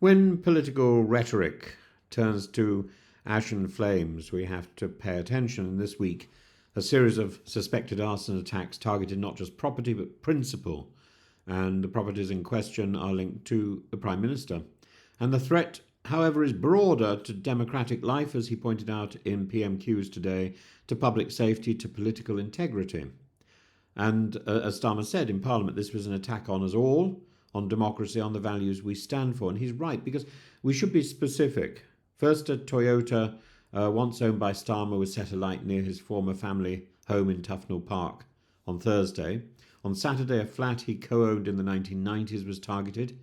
When political rhetoric turns to ashen flames, we have to pay attention. And this week, a series of suspected arson attacks targeted not just property but principle. And the properties in question are linked to the Prime Minister. And the threat, however, is broader to democratic life, as he pointed out in PMQs today, to public safety, to political integrity. And as Starmer said in Parliament, this was an attack on us all, on democracy, on the values we stand for. And he's right, because we should be specific. First, a Toyota, once owned by Starmer, was set alight near his former family home in Tufnell Park on Thursday. On Saturday, a flat he co-owned in the 1990s was targeted,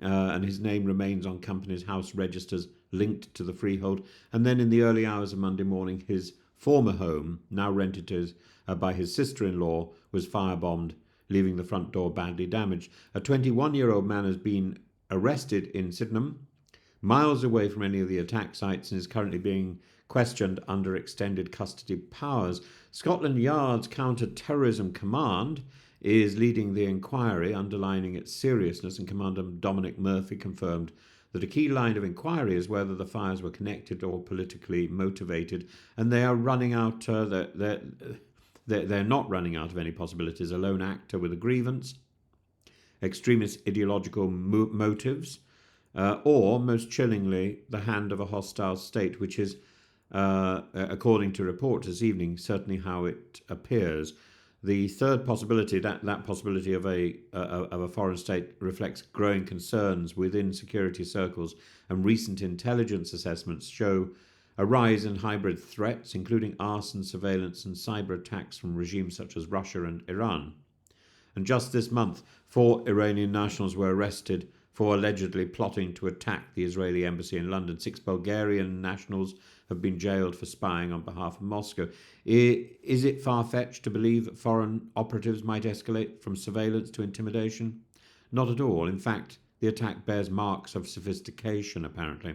and his name remains on company's house registers linked to the freehold. And then in the early hours of Monday morning, his former home, now rented to by his sister-in-law, was firebombed, leaving the front door badly damaged. A 21-year-old man has been arrested in Sydenham, miles away from any of the attack sites, and is currently being questioned under extended custody powers. Scotland Yard's Counter-Terrorism Command is leading the inquiry, underlining its seriousness, and Commander Dominic Murphy confirmed that a key line of inquiry is whether the fires were connected or politically motivated, and they are running out, they're not running out of any possibilities. A lone actor with a grievance, extremist ideological motives, or, most chillingly, the hand of a hostile state, which is, according to reports this evening, certainly how it appears. The third possibility, that possibility of a foreign state, reflects growing concerns within security circles, and recent intelligence assessments show a rise in hybrid threats, including arson, surveillance, and cyber attacks from regimes such as Russia and Iran. And just this month, 4 Iranian nationals were arrested for allegedly plotting to attack the Israeli embassy in London. 6 Bulgarian nationals have been jailed for spying on behalf of Moscow. Is it far-fetched to believe that foreign operatives might escalate from surveillance to intimidation? Not at all. In fact, the attack bears marks of sophistication, apparently.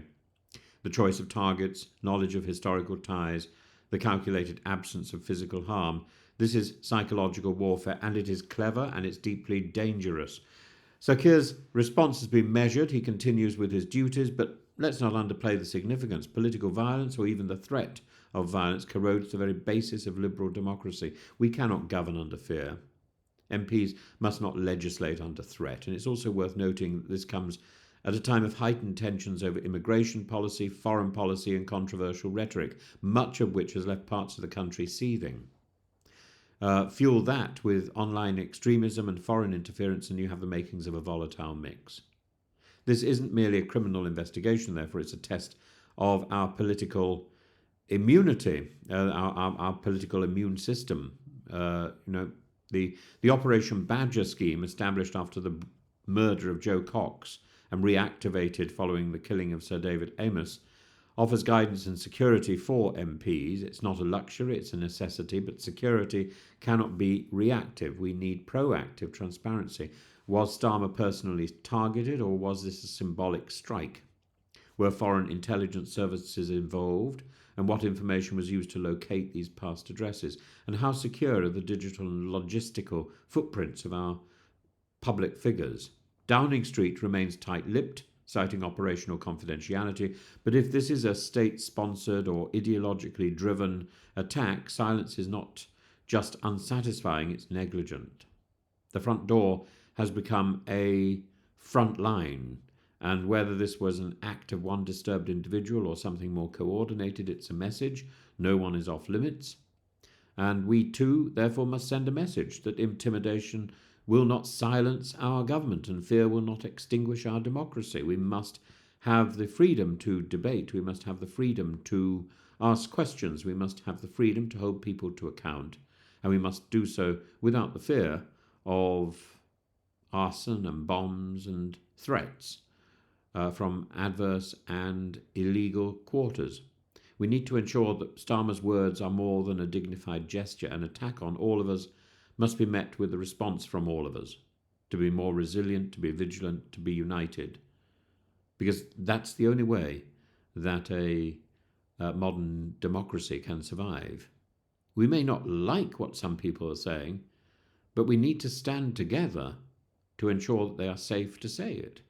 The choice of targets, knowledge of historical ties, the calculated absence of physical harm. This is psychological warfare, and it is clever and it's deeply dangerous. Sakir's response has been measured. He continues with his duties, but let's not underplay the significance. Political violence, or even the threat of violence, corrodes the very basis of liberal democracy. We cannot govern under fear. MPs must not legislate under threat. And it's also worth noting that this comes at a time of heightened tensions over immigration policy, foreign policy, and controversial rhetoric, much of which has left parts of the country seething. Fuel that with online extremism and foreign interference, and you have the makings of a volatile mix. This isn't merely a criminal investigation, therefore it's a test of our political immunity, our political immune system. The Operation Badger scheme, established after the murder of Joe Cox and reactivated following the killing of Sir David Amess, offers guidance and security for MPs. It's not a luxury, it's a necessity, but security cannot be reactive. We need proactive transparency. Was Starmer personally targeted, or was this a symbolic strike? Were foreign intelligence services involved? And what information was used to locate these past addresses? And how secure are the digital and logistical footprints of our public figures? Downing Street remains tight-lipped, citing operational confidentiality, but if this is a state-sponsored or ideologically driven attack, silence is not just unsatisfying, it's negligent. The front door has become a front line, and whether this was an act of one disturbed individual or something more coordinated, it's a message. No one is off limits. And we too, therefore, must send a message that intimidation will not silence our government and fear will not extinguish our democracy. We must have the freedom to debate. We must have the freedom to ask questions. We must have the freedom to hold people to account. And we must do so without the fear of arson and bombs and threats from adverse and illegal quarters. We need to ensure that Starmer's words are more than a dignified gesture. An attack on all of us must be met with a response from all of us, to be more resilient, to be vigilant, to be united. Because that's the only way that a modern democracy can survive. We may not like what some people are saying, but we need to stand together to ensure that they are safe to say it.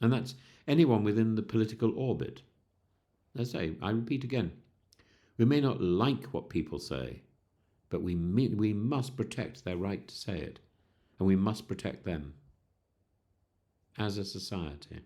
And that's anyone within the political orbit. I repeat again, we may not like what people say, but we must protect their right to say it, and we must protect them as a society.